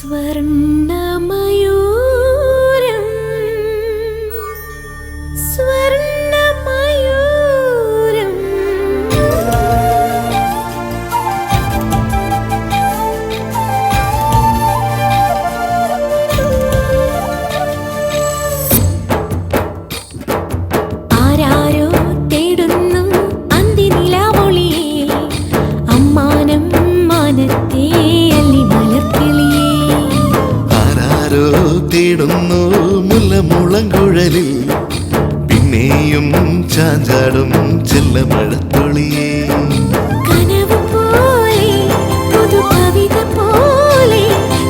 സ്വർണ്ണമയൂരം സ്വർണ്ണമയൂരം ആരാരോ തേടുന്നു അന്തിനിലാവൊളിയേ അമ്മാനം മാനത്തെ തേടുന്നു മുല്ലമുളങ്കുഴലിൽ പിന്നെയും ചാഞ്ചാടും ചെല്ലമഴത്തുള്ളിയേ കനവ് പോലെ പുതു കവിത പോലെ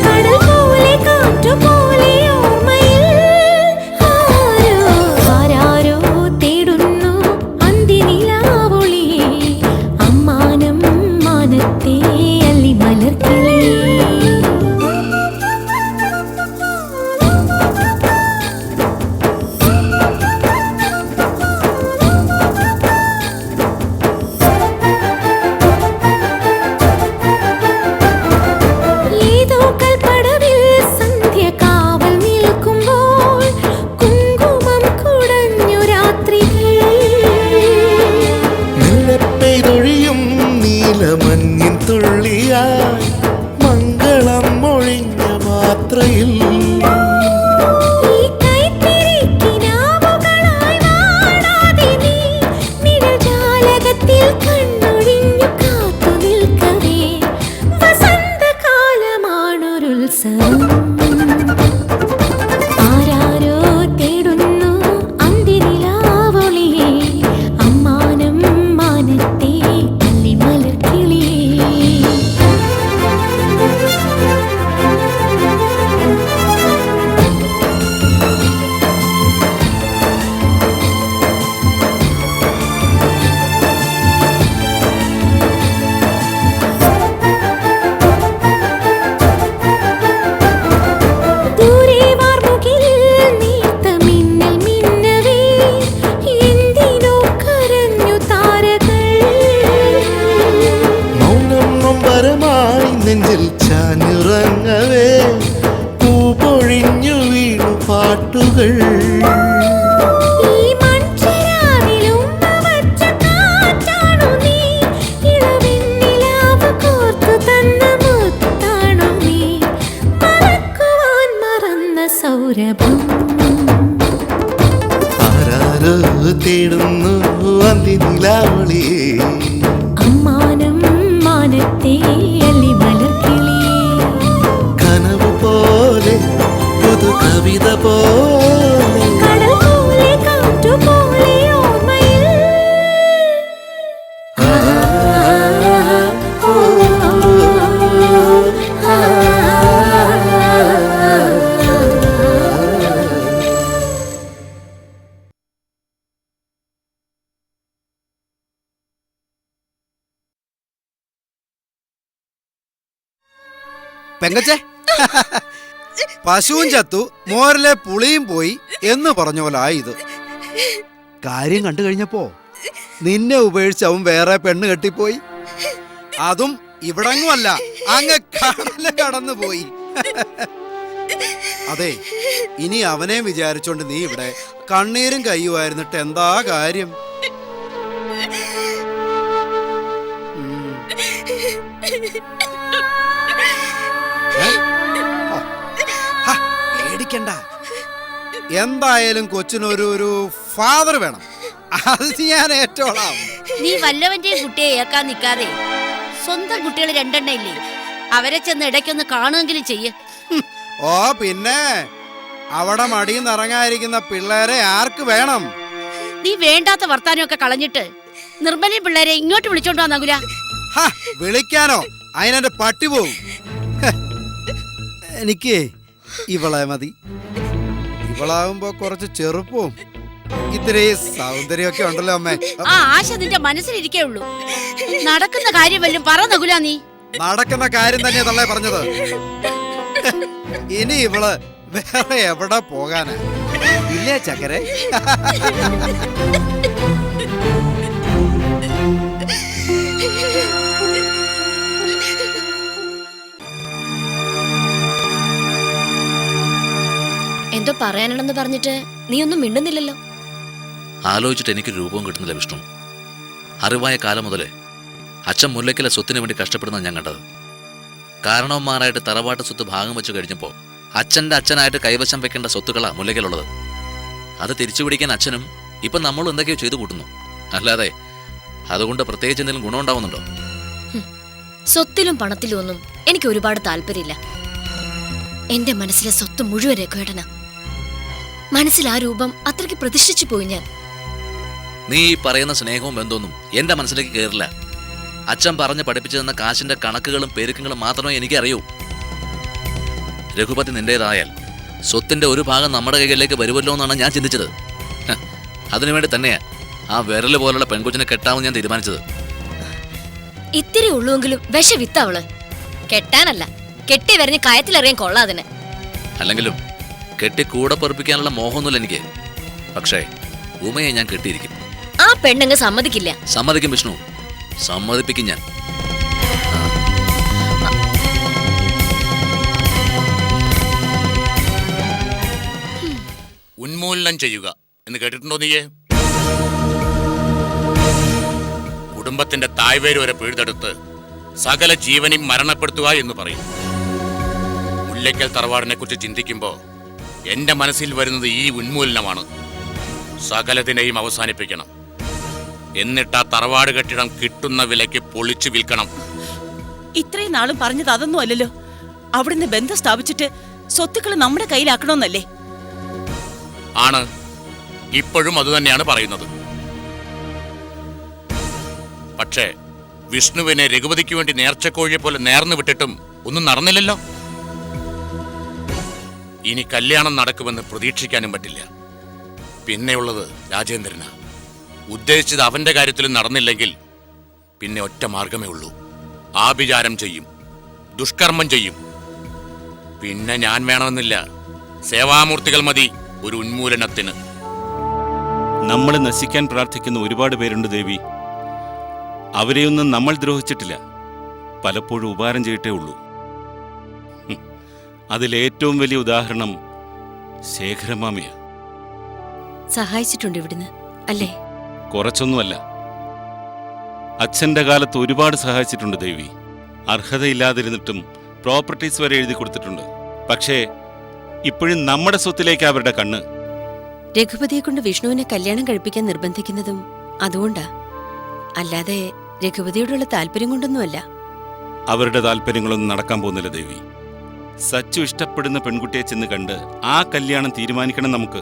കടൽ പോലെ കാറ്റു പോലെ ഓർമ്മയിൽ ആരാരോ തേടുന്നു അന്തിനിലാവൊളിയേ അമ്മാനം മാനത്തെ അല്ലി മലർക്കിളിയേ മഞ്ഞിൻ തുള്ളിയായി മംഗളം മൊഴിഞ്ഞ മാത്രയിൽ വസന്തകാലമാണൊരുത്സവം നെഞ്ചിൽ ചാഞ്ഞുറങ്ങവേ പൂ പൊഴിഞ്ഞു വീണു പാട്ടുകൾ ആരാരോ തേടുന്നു അന്തിനിലാവൊളിയേ അമ്മാനം മാനത്തെ അല്ലി മലർക്കിളിയേ കനവ് പോലെ പുതു കവിത പോലെ കടൽ പോലെ കാറ്റു പോലെ ഓർമ്മയിൽ പെങ്കച്ചേ, പശുവും ചത്തു മോരിലെ പുളിയും പോയി എന്ന് പറഞ്ഞ പോലെ ആയത്. കാര്യം കണ്ടു കഴിഞ്ഞപ്പോ നിന്നെ ഉപേക്ഷിച്ച് അവൻ വേറെ പെണ്ണ് കെട്ടിപ്പോയി. അതും ഇവിടങ്ങുമല്ല, അങ്ങ് കടല് കടന്നു പോയി. അതെ, ഇനി അവനെ വിചാരിച്ചോണ്ട് നീ ഇവിടെ കണ്ണീരും കയ്യുമായിരുന്നിട്ട് എന്താ കാര്യം? പേടിക്കണ്ട, എന്തായാലും കൊച്ചിനൊരു ഫാദർ വേണം. അത് ഞാൻ ഏറ്റോളാം. നീ വല്ലവന്റെ കുട്ടിയെ ഏക്കാൻ നിൽക്കാതെ സ്വന്തം കുട്ടികൾ രണ്ടെണ്ണ ഇല്ലേ, അവരെ ചെന്ന് ഇടയ്ക്കൊന്ന് കാണുമെങ്കിലും ചെയ്യ്. ഓ പിന്നെ അവിടെ മടിയിൽ ഇറങ്ങാതിരിക്കുന്ന പിള്ളേരെ ആർക്ക് വേണം? നീ വേണ്ടാത്ത വർത്താനമൊക്കെ കളഞ്ഞിട്ട് നിർമ്മലയും പിള്ളേരെ ഇങ്ങോട്ട് വിളിച്ചോണ്ട് വന്നാകുല. വിളിക്കാനോ? അതിനെന്റെ പട്ടി പോവും. എനിക്ക് ഇവളെ മതി. ഇവളാകുമ്പോ കുറച്ച് ചെറുപ്പവും ഇത്തിരി സൗന്ദര്യമൊക്കെ ഉണ്ടല്ലോ അമ്മേ. ആ ആശ നിന്റെ മനസ്സിലിരിക്കേ ഉള്ളൂ. നടക്കുന്ന കാര്യം വല്ലതും പറ നകുല. നീ നടക്കുന്ന കാര്യം തന്നെ തള്ളേ പറഞ്ഞത്. ഇനി ഇവള് വേറെ എവിടെ പോകാനാ? ഇല്ലേ ചക്കരെ? പറയാനുണ്ടെന്ന് പറഞ്ഞിട്ട് നീ ഒന്നും മിണ്ടുന്നില്ലല്ലോ. ആലോചിച്ചിട്ട് എനിക്ക് രൂപവും കിട്ടുന്നില്ല വിഷ്ണു. അറിവായ കാലം മുതലേ അച്ഛൻ മുല്ലയ്ക്കലെ സ്വത്തിന് വേണ്ടി കഷ്ടപ്പെടുന്ന ഞാൻ കണ്ടത്. കാരണവന്മാരായിട്ട് തറവാട്ട് സ്വത്ത് ഭാഗം വെച്ച് കഴിഞ്ഞപ്പോൾ അച്ഛൻ്റെ അച്ഛനായിട്ട് കൈവശം വെക്കേണ്ട സ്വത്തുക്കളാണ് മുല്ലയ്ക്കലുള്ളത്. അത് തിരിച്ചു പിടിക്കാൻ അച്ഛനും ഇപ്പം നമ്മളും എന്തൊക്കെയോ ചെയ്തു കൂട്ടുന്നു. അല്ലാതെ അതുകൊണ്ട് പ്രത്യേകിച്ച് എന്തെങ്കിലും ഗുണമുണ്ടാവുന്നുണ്ടോ? സ്വത്തിലും പണത്തിലും ഒന്നും എനിക്ക് ഒരുപാട് താല്പര്യമില്ല. എന്റെ മനസ്സിലെ സ്വത്ത് മുഴുവൻ രഘുവേട്ടനാ. മനസ്സിൽ ആ രൂപം അത്രയ്ക്ക് പ്രതിഷ്ഠിച്ചു പോയി ഞാൻ. നീ ഈ പറയുന്ന സ്നേഹവും ബന്ധമൊന്നും എന്റെ മനസ്സിലേക്ക് കയറില്ല. അച്ഛൻ പറഞ്ഞ് പഠിപ്പിച്ചു തന്ന കാശിന്റെ കണക്കുകളും പെരുക്കങ്ങളും മാത്രമേ എനിക്ക് അറിയൂ. രഘുപതി നിന്റേതായാൽ സ്വത്തിന്റെ ഒരു ഭാഗം നമ്മുടെ കൈകളിലേക്ക് വരുമല്ലോ എന്നാണ് ഞാൻ ചിന്തിച്ചത്. അതിനുവേണ്ടി തന്നെയാ ആ വിരല് പോലുള്ള പെൺകൊച്ചിനെ കെട്ടാമെന്ന് ഞാൻ തീരുമാനിച്ചത്. ഇത്തിരി ഉള്ളുവെങ്കിലും വിഷവിത്ത അവള്. കെട്ടാനല്ല, കെട്ടി വരഞ്ഞ് കയത്തിലെറിയാൻ കൊള്ളാതിന്. അല്ലെങ്കിലും കെട്ടി കൂടെ പൊറപ്പിക്കാനുള്ള മോഹമൊന്നുമില്ല എനിക്ക്. പക്ഷേ ഉമയെ ഞാൻ കെട്ടിയിരിക്കും. ആ പെണ്ണങ്ങ് സമ്മതിക്കില്ല. സമ്മതിക്കും വിഷ്ണു, സമ്മതിപ്പിക്കും ഞാൻ. ഉന്മൂലനം ചെയ്യുക എന്ന് കേട്ടിട്ടുണ്ടോ നീയെ? കുടുംബത്തിന്റെ തായ്വേര് വരെ പിഴുതെടുത്ത് സകല ജീവനെയും മരണപ്പെടുത്തുക എന്ന് പറയും. മുല്ലയ്ക്കൽ തറവാടിനെ കുറിച്ച് ചിന്തിക്കുമ്പോൾ എന്റെ മനസ്സിൽ വരുന്നത് ഈ ഉന്മൂലനമാണ്. സകലതിനെയും അവസാനിപ്പിക്കണം. എന്നിട്ട് ആ തറവാട് കെട്ടിടം കിട്ടുന്ന വിലയ്ക്ക് പൊളിച്ചു വിൽക്കണം. ഇത്രയും നാളും പറഞ്ഞത് അതൊന്നും അല്ലല്ലോ. അവിടുന്ന് ബന്ധം സ്ഥാപിച്ചിട്ട് സ്വത്തുക്കൾ നമ്മുടെ കയ്യിലാക്കണമെന്നല്ലേ? ആണ്, ഇപ്പോഴും അതുതന്നെയാണ് പറയുന്നത്. പക്ഷേ വിഷ്ണുവിനെ രഘുപതിക്ക് വേണ്ടി നേർച്ചക്കോഴിയെ പോലെ നേർന്നു വിട്ടിട്ടും ഒന്നും നടന്നില്ലല്ലോ. ഇനി കല്യാണം നടക്കുമെന്ന് പ്രതീക്ഷിക്കാനും പറ്റില്ല. പിന്നെയുള്ളത് രാജേന്ദ്രനാ. ഉദ്ദേശിച്ചത് അവന്റെ കാര്യത്തിലും നടന്നില്ലെങ്കിൽ പിന്നെ ഒറ്റ മാർഗമേ ഉള്ളൂ. ആഭിചാരം ചെയ്യും, ദുഷ്കർമ്മം ചെയ്യും. പിന്നെ ഞാൻ വേണമെന്നില്ല, സേവാമൂർത്തികൾ മതി ഒരു ഉന്മൂലനത്തിന്. നമ്മൾ നശിക്കാൻ പ്രാർത്ഥിക്കുന്ന ഒരുപാട് പേരുണ്ട് ദേവി. അവരെയൊന്നും നമ്മൾ ദ്രോഹിച്ചിട്ടില്ല, പലപ്പോഴും ഉപകാരം ചെയ്തിട്ടേ ഉള്ളൂ. അതിലേറ്റവും വലിയ ഉദാഹരണം ശേഖരമാമയ. സഹായിച്ചിട്ടുണ്ട് ഇവിടുന്ന് അല്ലേ? കുറച്ചൊന്നുമല്ല, അച്ഛൻ്റെ കാലത്ത് ഒരുപാട് സഹായിച്ചിട്ടുണ്ട് ദേവി. അർഹതയില്ലാതിരുന്നിട്ടും പ്രോപ്പർട്ടീസ് വരെ എഴുതി കൊടുത്തിട്ടുണ്ട്. പക്ഷേ ഇപ്പോഴും നമ്മുടെ സ്വത്തിലേക്ക് അവരുടെ കണ്ണ്. രഘുപതിയെ കൊണ്ട് വിഷ്ണുവിനെ കല്യാണം കഴിപ്പിക്കാൻ നിർബന്ധിക്കുന്നതും അതുകൊണ്ടാ, അല്ലാതെ രഘുപതിയോടുള്ള താല്പര്യം കൊണ്ടൊന്നുമല്ല. അവരുടെ താല്പര്യങ്ങളൊന്നും നടക്കാൻ പോകുന്നില്ല ദേവി. സച്ചു ഇഷ്ടപ്പെടുന്ന പെൺകുട്ടിയെ ചെന്ന് കണ്ട് ആ കല്യാണം തീരുമാനിക്കണം നമുക്ക്.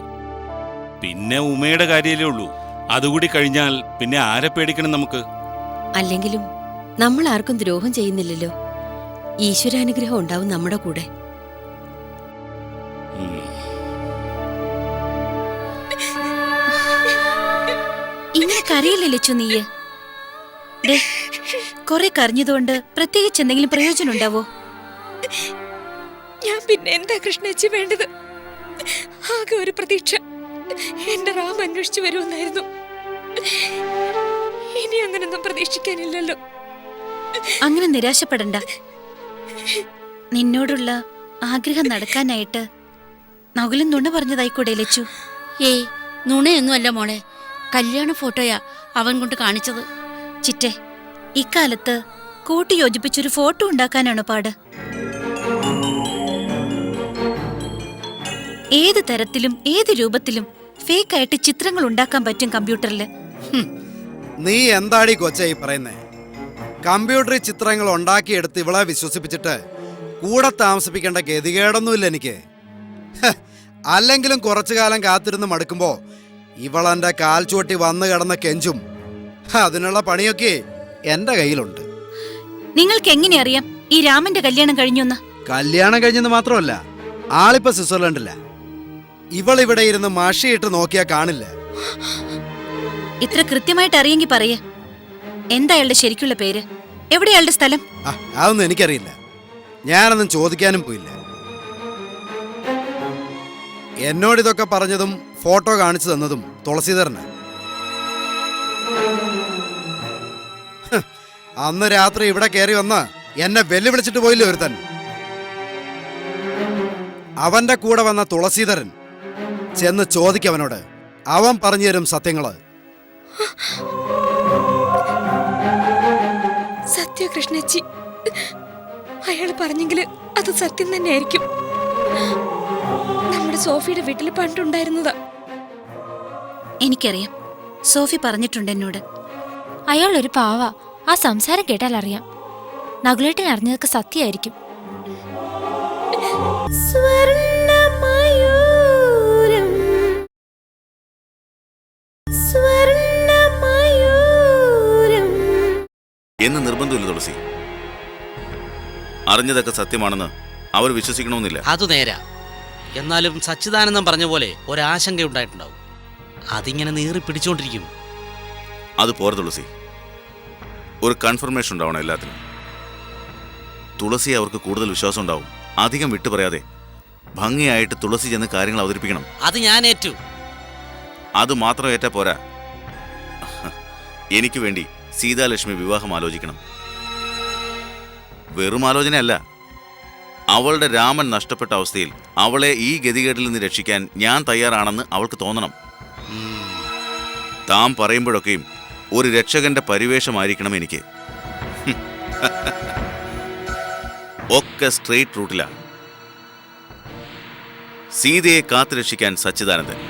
പിന്നെ ഉമയുടെ കാര്യമല്ലേ ഉള്ളൂ. അതുകൂടി കഴിഞ്ഞാൽ പിന്നെ ആരെ പേടിക്കണം നമുക്ക്? അല്ലെങ്കിലും നമ്മൾ ആർക്കും ദ്രോഹം ചെയ്യുന്നില്ലല്ലോ. ഈശ്വരാനുഗ്രഹം ഉണ്ടാവും നമ്മുടെ കൂടെ. ഇങ്ങനെ കരയില്ലേ ലച്ചു നീയ്? കൊറേ കരഞ്ഞതുകൊണ്ട് പ്രത്യേകിച്ച് എന്തെങ്കിലും പ്രയോജനം ഉണ്ടാവോ? ഞാൻ പിന്നെ എന്താ കൃഷ്ണേച്ചി വേണ്ടത്? ആകെ ഒരു പ്രതീക്ഷ, എന്റെ റാം അന്വേഷിച്ചു വരുമെന്നായിരുന്നു. ഇനി അങ്ങനൊന്നും പ്രതീക്ഷിക്കാനില്ലല്ലോ. അങ്ങനെ നിരാശപ്പെടണ്ട. നിന്നോടുള്ള ആഗ്രഹം നടക്കാനായിട്ട് നകുലൻ നുണ പറഞ്ഞതായിക്കൂടെ ലച്ചു? ഏയ്, നുണയൊന്നുമല്ല മോളെ. കല്യാണ ഫോട്ടോയാ അവൻ കൊണ്ട് കാണിച്ചത്. ചിറ്റെ, ഇക്കാലത്ത് കൂട്ടി യോജിപ്പിച്ചൊരു ഫോട്ടോ ഉണ്ടാക്കാനാണോ പാട്? ഏത് തരത്തിലും ഏത് രൂപത്തിലും ഫേക്കായിട്ട് ചിത്രങ്ങൾ ഉണ്ടാക്കാൻ പറ്റും കമ്പ്യൂട്ടറില്. നീ എന്താടി കൊച്ചായി പറയുന്നേ? കമ്പ്യൂട്ടറിൽ ചിത്രങ്ങൾ ഉണ്ടാക്കിയെടുത്ത് ഇവളെ വിശ്വസിപ്പിച്ചിട്ട് കൂടെ താമസിപ്പിക്കേണ്ട ഗതികേടൊന്നുമില്ല എനിക്ക്. അല്ലെങ്കിലും കുറച്ചു കാലം കാത്തിരുന്ന് മടുക്കുമ്പോ ഇവളെന്റെ കാൽ ചുവട്ടി വന്നു കിടന്ന കെഞ്ചും. അതിനുള്ള പണിയൊക്കെ എന്റെ കയ്യിലുണ്ട്. നിങ്ങൾക്ക് എങ്ങനെ അറിയാം ഈ രാമന്റെ കല്യാണം കഴിഞ്ഞൊന്ന്? കല്യാണം കഴിഞ്ഞെന്ന് മാത്രമല്ല, ആളിപ്പോ സ്വിറ്റ്സർലൻഡില്ല. ഇവളിവിടെ ഇരുന്ന് മഷിയിട്ട് നോക്കിയാ കാണില്ല. ഇത്ര കൃത്യമായിട്ട് അറിയെങ്കിൽ പറയേ. എന്താ അയാളുടെ ശരിക്കുള്ള പേര്? എവിടെയാളുടെ സ്ഥലം? അതൊന്നും എനിക്കറിയില്ല. ഞാനൊന്നും ചോദിക്കാനും പോയില്ല. എന്നോടിതൊക്കെ പറഞ്ഞതും ഫോട്ടോ കാണിച്ചു തന്നതും തുളസീധരന്. അന്ന് രാത്രി ഇവിടെ കയറി വന്ന് എന്നെ വെല്ലുവിളിച്ചിട്ട് പോയില്ലേ ഒരുത്തൻ. അവന്റെ കൂടെ വന്ന തുളസീധരൻ ചെന്ന് ചോദിക്കവനോട്, അവൻ പറഞ്ഞു തരും സത്യങ്ങള്. സത്യ കൃഷ്ണച്ചി, അയാൾ പറഞ്ഞെങ്കിൽ അത് സത്യം തന്നെയായിരിക്കും. നമ്മുടെ സോഫിയുടെ വീട്ടിൽ പണ്ടുണ്ടായിരുന്നതാ. എനിക്കറിയാം, സോഫി പറഞ്ഞിട്ടുണ്ട് എന്നോട്. അയാൾ ഒരു പാവ. ആ സംസാരം കേട്ടാൽ അറിയാം. നകുലേട്ടൻ അറിഞ്ഞതൊക്കെ സത്യമായിരിക്കും. എന്ന് നിർബന്ധമില്ല തുളസി. അറിഞ്ഞതൊക്കെ സത്യമാണെന്ന് അവർ വിശ്വസിക്കണമെന്നില്ല. അത് നേരാ. എന്നാലും സച്ചിദാനന്ദം പറഞ്ഞ പോലെ ഒരാശങ്ക ഉണ്ടായിട്ടുണ്ടാവും. അതിങ്ങനെ നീറി പിടിച്ചുകൊണ്ടിരിക്കും. അത് പോരെ തുളസി, ഒരു കൺഫർമേഷൻ ഉണ്ടാവണം എല്ലാത്തിനും. തുളസി അവർക്ക് കൂടുതൽ വിശ്വാസം ഉണ്ടാവും. അധികം വിട്ടു പറയാതെ ഭംഗിയായിട്ട് തുളസി ചെന്ന് കാര്യങ്ങൾ അവതരിപ്പിക്കണം. അത് ഞാൻ ഏറ്റു. അത് മാത്രം ഏറ്റാ പോരാ, എനിക്ക് വേണ്ടി സീതാലക്ഷ്മി വിവാഹം ആലോചിക്കണം. വെറും ആലോചനയല്ല, അവളുടെ രാമൻ നഷ്ടപ്പെട്ട അവസ്ഥയിൽ അവളെ ഈ ഗതികേടിൽ നിന്ന് രക്ഷിക്കാൻ ഞാൻ തയ്യാറാണെന്ന് അവൾക്ക് തോന്നണം. താൻ പറയുമ്പോഴൊക്കെയും ഒരു രക്ഷകന്റെ പരിവേഷമായിരിക്കണം എനിക്ക്. ഒക്കെ സ്ട്രെയിറ്റ് റൂട്ടിലാ. സീതയെ കാത്തുരക്ഷിക്കാൻ സച്ചിദാനന്ദൻ,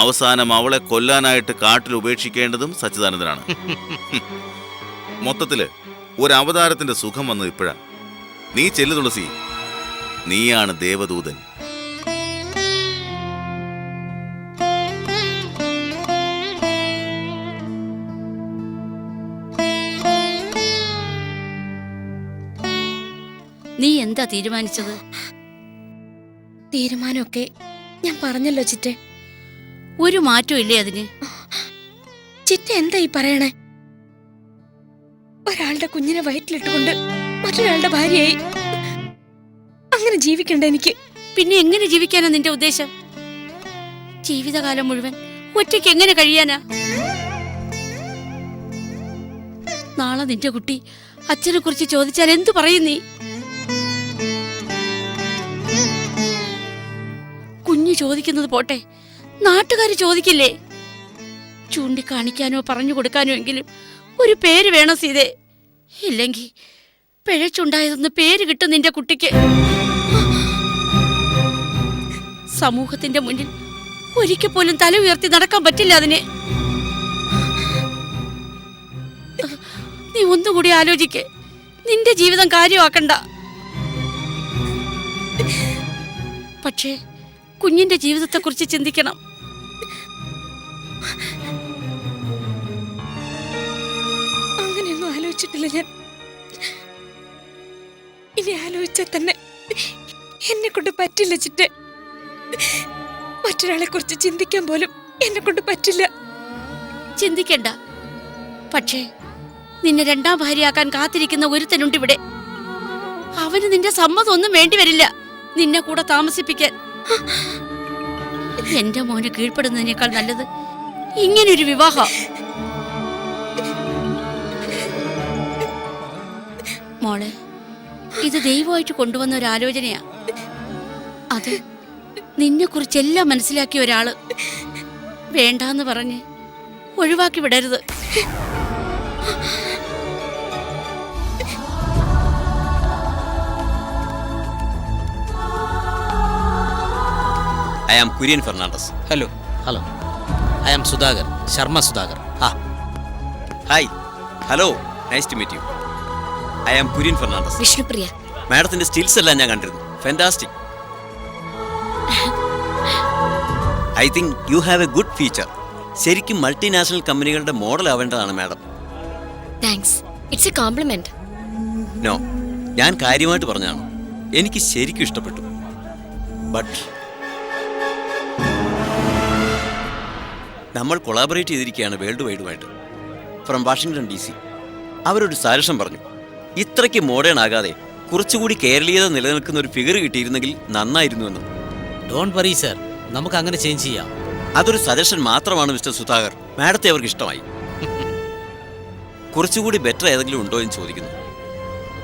അവസാനം അവളെ കൊല്ലാനായിട്ട് കാട്ടിൽ ഉപേക്ഷിക്കേണ്ടതും സച്ചിദാനന്ദനാണ്. മൊത്തത്തില് ഒരു അവതാരത്തിന്റെ സുഖം വന്നത് ഇപ്പോഴാ. നീ ചെല്ലു തുളസി, നീയാണ് ദേവദൂതൻ. നീ എന്താ തീരുമാനിച്ചത്? തീരുമാനമൊക്കെ ഞാൻ പറഞ്ഞല്ലോ ചിറ്റെ. ഒരു മാറ്റവും ഇല്ലേ അതിന്? ചിറ്റ എന്താ ഈ പറയണേ? ഒരാളുടെ കുഞ്ഞിനെ വയറ്റിലിട്ടുകൊണ്ട് മറ്റൊരാളുടെ ഭാര്യയായി അങ്ങനെ ജീവിക്കണ്ട എനിക്ക്. പിന്നെ എങ്ങനെ ജീവിക്കാനാ നിന്റെ ഉദ്ദേശം? ജീവിതകാലം മുഴുവൻ ഒറ്റയ്ക്ക് എങ്ങനെ കഴിയാനാ? നാളെ നിന്റെ കുട്ടി അച്ഛനെ കുറിച്ച് ചോദിച്ചാൽ എന്തു പറയും നീ? കുഞ്ഞു ചോദിക്കുന്നത് പോട്ടെ, നാട്ടുകാർ ചോദിക്കില്ലേ? ചൂണ്ടിക്കാണിക്കാനോ പറഞ്ഞു കൊടുക്കാനോ എങ്കിലും ഒരു പേര് വേണം സീതേ. ഇല്ലെങ്കിൽ പിഴച്ചുണ്ടായതെന്ന് പേര് കിട്ടും നിന്റെ കുട്ടിക്ക്. സമൂഹത്തിന്റെ മുന്നിൽ ഒരിക്കൽ പോലും തല ഉയർത്തി നടക്കാൻ പറ്റില്ല അതിന്. നീ ഒന്നുകൂടി ആലോചിക്ക്. നിന്റെ ജീവിതം കാര്യമാക്കണ്ട. പക്ഷേ കുഞ്ഞിന്റെ ജീവിതത്തെക്കുറിച്ച് ചിന്തിക്കണം. അങ്ങനെയൊന്നും ആലോചിച്ചിട്ടില്ല ഞാൻ. ഇനി ആലോചിച്ചാൽ തന്നെ എന്നെ കൊണ്ട് പറ്റില്ല ചിറ്റെ. മറ്റൊരാളെ കുറിച്ച് ചിന്തിക്കാൻ പോലും എന്നെ കൊണ്ട് പറ്റില്ല. ചിന്തിക്കണ്ട. പക്ഷേ നിന്നെ രണ്ടാം ഭാര്യയാക്കാൻ കാത്തിരിക്കുന്ന ഒരുത്തനുണ്ട് ഇവിടെ. അവന് നിന്റെ സമ്മതം ഒന്നും വേണ്ടിവരില്ല നിന്നെ കൂടെ താമസിപ്പിക്കാൻ. എന്റെ മോന് കീഴ്പ്പെടുന്നതിനേക്കാൾ നല്ലത് ഇങ്ങനൊരു വിവാഹം. മോളെ, ഇത് ദൈവമായിട്ട് കൊണ്ടുവന്ന ഒരു ആലോചനയാ. അത് നിന്നെ കുറിച്ചെല്ലാം മനസ്സിലാക്കിയ ഒരാള് വേണ്ടാന്ന് പറഞ്ഞ് ഒഴിവാക്കി വിടരുത്. I am Kurian Fernandez. Hello. I am Sudhakar, Sharma Sudhakar. Hi. Hello. Nice to meet you. I am Kurian Fernandez. Vishnupriya. മാഡത്തിന്റെ സ്റ്റിൽസ് എല്ലാം ഞാൻ കണ്ടിരുന്നു. Fantastic. I think you have a good future. ശരിക്കും മൾട്ടിനാഷണൽ കമ്പനികളുടെ മോഡൽ ആവേണ്ടതാണ് madam. Thanks. It's a compliment. No, ഞാൻ കാര്യമായിട്ട് പറഞ്ഞതാണ്. എനിക്ക് ശരിക്കും ഇഷ്ടപ്പെട്ടു. ബട്ട് നമ്മൾ കൊളാബറേറ്റ് ചെയ്തിരിക്കുകയാണ് വേൾഡ് വൈഡുമായിട്ട്. From Washington DC. അവരൊരു സജഷൻ പറഞ്ഞു, ഇത്രയ്ക്ക് മോഡേൺ ആകാതെ കുറച്ചുകൂടി കേരളീയത നിലനിൽക്കുന്ന ഒരു ഫിഗർ കിട്ടിയിരുന്നെങ്കിൽ നന്നായിരുന്നുവെന്ന്. ഡോണ്ട് വറി സർ, നമുക്ക് അങ്ങനെ ചേഞ്ച് ചെയ്യാം. അതൊരു സജഷൻ മാത്രമാണ് മിസ്റ്റർ സുധാകർ. മാഡത്തെ അവർക്ക് ഇഷ്ടമായി. കുറച്ചുകൂടി ബെറ്റർ ഏതെങ്കിലും ഉണ്ടോ എന്ന് ചോദിക്കുന്നു.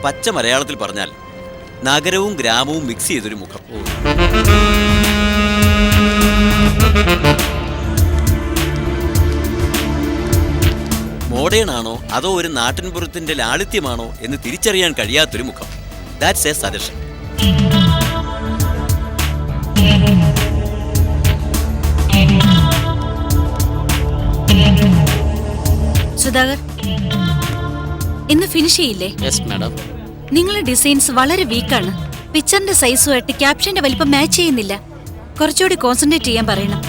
പച്ച മലയാളത്തിൽ പറഞ്ഞാൽ നഗരവും ഗ്രാമവും മിക്സ് ചെയ്തൊരു മുഖം. മോഡേൺ ആണോ അതോ ഒരു നാട്ടിൻപുറത്തിന്റെ ലാളിത്യമാണോ എന്ന് തിരിച്ചറിയാൻ കഴിയാത്തൊരു മുഖം. That's A suggestion. സുധാകർ, ഇന്ന് ഫിനിഷ് ചെയ്യില്ലേ? Yes madam. നിങ്ങളുടെ ഡിസൈൻസ് വളരെ വീക്കാണ്. പിക്ചറിന്റെ സൈസുമായിട്ട് ക്യാപ്ഷന്റെ വലിപ്പം മാച്ച് ചെയ്യുന്നില്ല. കുറച്ചുകൂടി കോൺസെൻട്രേറ്റ് ചെയ്യാൻ പറയണം.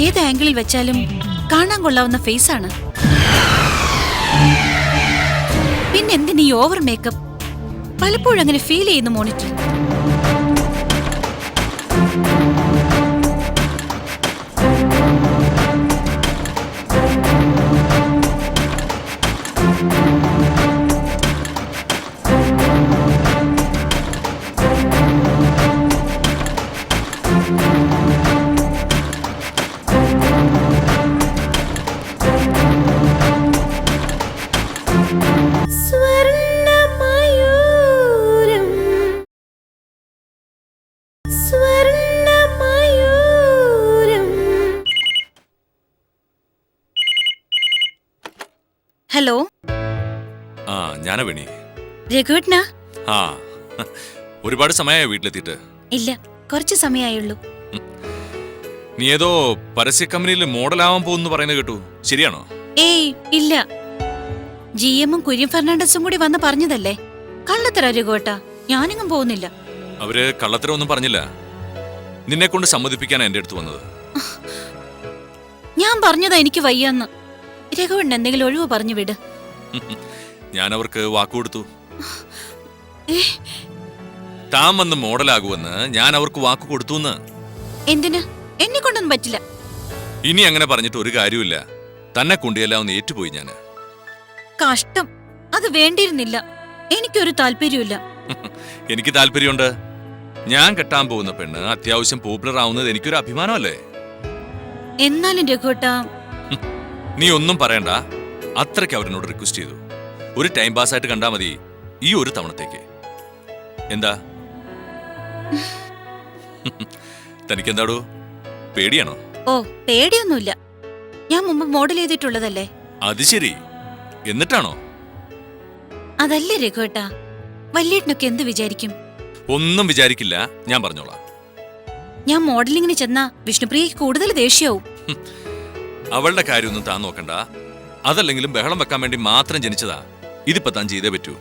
ഏത് ആംഗിളിൽ വെച്ചാലും കാണാൻ കൊള്ളാവുന്ന ഫേസ് ആണ്. പിന്നെ എന്തിനീ ഓവർ മേക്കപ്പ്? പലപ്പോഴും അങ്ങനെ ഫീൽ ചെയ്യുന്നു മോണിറ്റർ. ഹലോ, ആ ഞാനാ വേണി. രഘുവേട്ടനാ? ആ ഒരുപാട് സമയമായി വീട്ടിലെത്തിയിട്ട്? ഇല്ല, കുറച്ച് സമയമായുള്ളൂ. നീ ഏതോ പരസ്യ കമ്പനിയിൽ മോഡലാവാൻ പോകുന്നു പറയുന്നത് കേട്ടു, ശരിയാണോ? ഏയ് ഇല്ല, GM കുര്യൻ ഫെർണാണ്ടസും കൂടി വന്ന് പറഞ്ഞതല്ലേ. കള്ളത്തര രഘുവേട്ടാ, ഞാനെങ്ങും പോകുന്നില്ല. അവര് കള്ളത്തരമൊന്നും പറഞ്ഞില്ല. നിന്നെ കൊണ്ട് സമ്മതിപ്പിക്കാനാ എന്റെ അടുത്ത് വന്നത്. ഞാൻ പറഞ്ഞതാ എനിക്ക് വയ്യാന്ന്. രഘുവേട്ടൻ എന്തെങ്കിലും ഒഴിവ് പറഞ്ഞു വിട്. ഞാൻ അവർക്ക് വാക്കുകൊടുത്തു. താൻ വന്ന് മോഡലാകുമെന്ന് ഞാൻ അവർക്ക് വാക്ക് കൊടുത്തു. എന്തിന്? എന്നെ കൊണ്ടൊന്നും പറ്റില്ല. ഇനി അങ്ങനെ പറഞ്ഞിട്ട് ഒരു കാര്യമില്ല. തന്നെ കൊണ്ടുചെല്ലാം ഒന്ന് ഏറ്റുപോയി ഞാന്. കഷ്ടം, അത് വേണ്ടിയിരുന്നില്ല. എനിക്കൊരു താല്പര്യമില്ല. എനിക്ക് താല്പര്യമുണ്ട്. ഞാൻ കെട്ടാൻ പോകുന്ന പെണ്ണ് അത്യാവശ്യം പോപ്പുലർ ആവുന്നത് എനിക്കൊരു അഭിമാനമല്ലേ? എന്നാലും രഘുവേട്ടാ, നീ ഒന്നും പറയണ്ട. അത്രയ്ക്ക് അവരെന്നോട് റിക്വസ്റ്റ് ചെയ്തു. ഒരു ടൈം പാസ് ആയിട്ട് കണ്ടാ മതി ഈ ഒരു തവണത്തേക്ക്. എന്താ തനിക്കെന്താടോ, പേടിയാണോ? ഓ, പേടിയൊന്നുമില്ല. ഞാൻ മുമ്പ് മോഡൽ ചെയ്തിട്ടുള്ളതല്ലേ. അത് ശരി, എന്നിട്ടാണോ? അതല്ലേ രഘുവേട്ടാ, വല്യേട്ടനൊക്കെ എന്ത് വിചാരിക്കും? ഒന്നും വിചാരിക്കില്ല, ഞാൻ പറഞ്ഞോളാം. ഞാൻ മോഡലിങ്ങിന് ചെന്നാ വിഷ്ണുപ്രിയക്ക് കൂടുതൽ ദേഷ്യവും. അവളുടെ കാര്യമൊന്നും താൻ നോക്കണ്ട. അതല്ലെങ്കിലും ബഹളം വെക്കാൻ വേണ്ടി മാത്രം ജനിച്ചതാ. ഇതിപ്പോ താൻ ചെയ്തേ പറ്റൂ.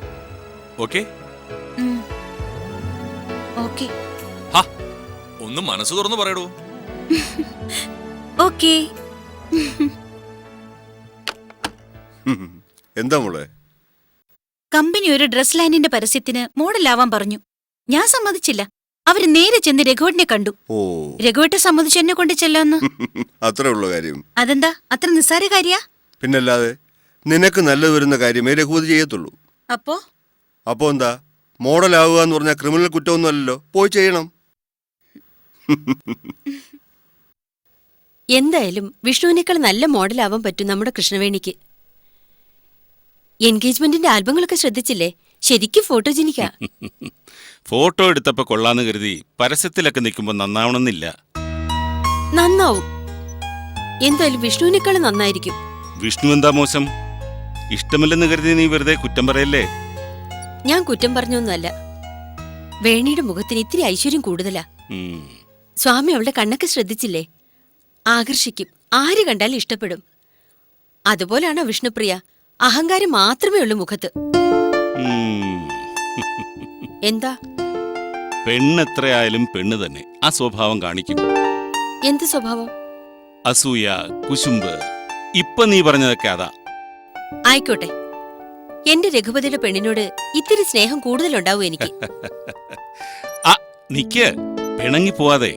ഓക്കെ? ഓക്കെ. ഒന്ന് മനസ്സ് തുറന്നു പറയടൂ. ഓക്കെ. എന്താ മോളെ? കമ്പനി ഒരു ഡ്രസ് ലൈനിന്റെ പരസ്യത്തിന് മോഡലാവാൻ പറഞ്ഞു. ഞാൻ സമ്മതിച്ചില്ല. അവര് നേരെ ചെന്ന് രഘുവേട്ടനെ കണ്ടു. രഘുവേട്ട സമ്മതിച്ചു എന്നെ കൊണ്ട് ചെല്ലാന്ന്. അത്രേ ഉള്ള കാര്യം. അതെന്താ അത്ര നിസ്സാര കാര്യാ? പിന്നല്ലാതെ, നിനക്ക് നല്ലത് വരുന്ന കാര്യമേ രഘുപതി ചെയ്യത്തുള്ളൂ. അപ്പോ എന്താ, മോഡലാവുക എന്ന് പറഞ്ഞാൽ ക്രിമിനൽ കുറ്റമൊന്നും അല്ലല്ലോ. പോയി ചെയ്യണം. എന്തായാലും വിഷ്ണുവിനേക്കാൾ നല്ല മോഡലാവാൻ പറ്റും നമ്മുടെ കൃഷ്ണവേണിക്ക്. എൻഗേജ്മെന്റിന്റെ ആൽബങ്ങളൊക്കെ ശ്രദ്ധിച്ചില്ലേ? ശരിക്കും ഫോട്ടോജനിക്കാ. ഫോട്ടോ എടുത്തപ്പോ കൊള്ളാന്ന് കരുതി പരസ്യത്തിലൊക്കെ നിൽക്കുമ്പോ നന്നാവണമെന്നില്ല. നന്നാവും. എന്തായാലും വിഷ്ണുവിനേക്കാൾ നന്നായിരിക്കും. വിഷ്ണു എന്താ മോശം? ഇഷ്ടമില്ലെന്ന് കരുതി നീ വെറുതെ കുറ്റം പറയല്ലേ? ഞാൻ കുറ്റം പറഞ്ഞൊന്നുമല്ല. വേണിയുടെ മുഖത്തിന് ഇത്തിരി ഐശ്വര്യം കൂടുതലാ. സ്വാമി അവളുടെ കണ്ണൊക്കെ ശ്രദ്ധിച്ചില്ലേ? ആകർഷിക്കും. ആര് കണ്ടാലും ഇഷ്ടപ്പെടും. അതുപോലാണോ വിഷ്ണുപ്രിയ? അഹങ്കാരം മാത്രമേ ഉള്ളൂ മുഖത്ത്. എന്താ? പെണ്ണെത്രയായാലും പെണ്ണ് തന്നെ ആ സ്വഭാവം കാണിക്കും. എന്ത് സ്വഭാവം? അസൂയ, കുശുമ്പ്. ഇപ്പൊ നീ പറഞ്ഞതൊക്കെ അതാ. ആയിക്കോട്ടെ, എന്റെ രഘുപതിയുടെ പെണ്ണിനോട് ഇത്തിരി സ്നേഹം കൂടുതലുണ്ടാവും എനിക്ക്. നിക്ക്, പിണങ്ങി പോവാതെ.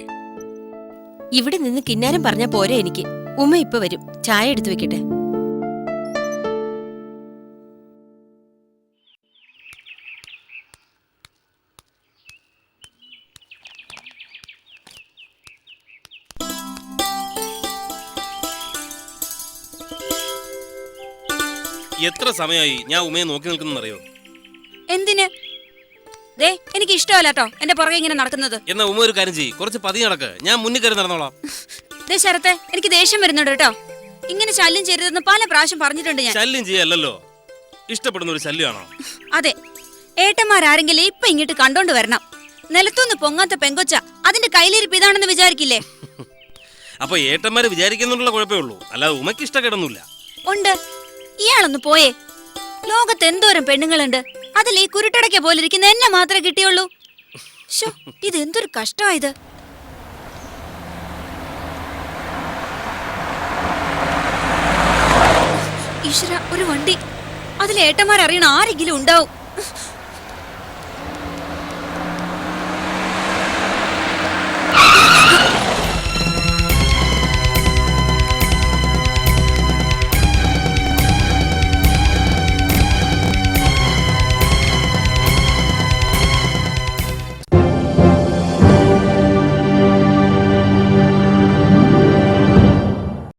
ഇവിടെ നിന്ന് കിന്നാരം പറഞ്ഞാ പോരെ എനിക്ക്. ഉമ്മ ഇപ്പൊ വരും. ചായ എടുത്തു വെക്കട്ടെ. എത്ര സമയമായി ഞാൻ ഉമ്മയെ നോക്കി നിൽക്കുന്നറിയോ? എന്തിന്? ദേ എനിക്ക് ഇഷ്ടമല്ല കേട്ടോ എന്റെ പുറകെ ഇങ്ങനെ നടക്കുന്നത്. എന്നാ ഉമ്മ ഒരു കാര്യം ചെയ്യ്, കുറച്ച് പതിയെ നടക്ക്, ഞാൻ മുന്നിൽ കയറി നടന്നോളാം. ദേ ശരത്തെ, എനിക്ക് ദേഷ്യം വരുന്നുണ്ട് കേട്ടോ. ഇങ്ങനെ ശല്യം ചെയ്തതെന്ന് പല പ്രാവശ്യം പറഞ്ഞിട്ടുണ്ട് ഞാൻ. ശല്യം ചെയ്യല്ലോ, ഇഷ്ടപ്പെടുന്ന ഒരു ശല്യമാണോ? അതെ, ഏട്ടന്മാരാരെങ്കിലും ഇപ്പൊ ഇങ്ങോട്ട് കണ്ടോണ്ട് വരണം. നിലത്തൊന്ന് പൊങ്ങാത്ത പെങ്കൊച്ച അതിന്റെ കയ്യിലിരിപ്പ് ഇതാണെന്ന് വിചാരിക്കില്ലേ? അപ്പൊ ഏട്ടന്മാര് വിചാരിക്കുന്നുള്ള കുഴപ്പമേ ഉള്ളൂ, അല്ലാതെ ഉമ്മക്ക് ഇഷ്ടക്കേടൊന്നുമില്ല. ഉണ്ട്. ഇയാളൊന്ന് പോയേ. ലോകത്ത് എന്തോരം പെണ്ണുങ്ങളുണ്ട്, അതിൽ ഈ കുരുട്ടടയ്ക്ക പോലെ ഇരിക്കുന്ന എന്നെ മാത്രമേ കിട്ടിയുള്ളൂ. ഇത് എന്തൊരു കഷ്ടമായത്. ഈശ്വര, ഒരു വണ്ടി. അതിൽ ഏട്ടന്മാരറിയണ ആരെങ്കിലും ഉണ്ടാവും.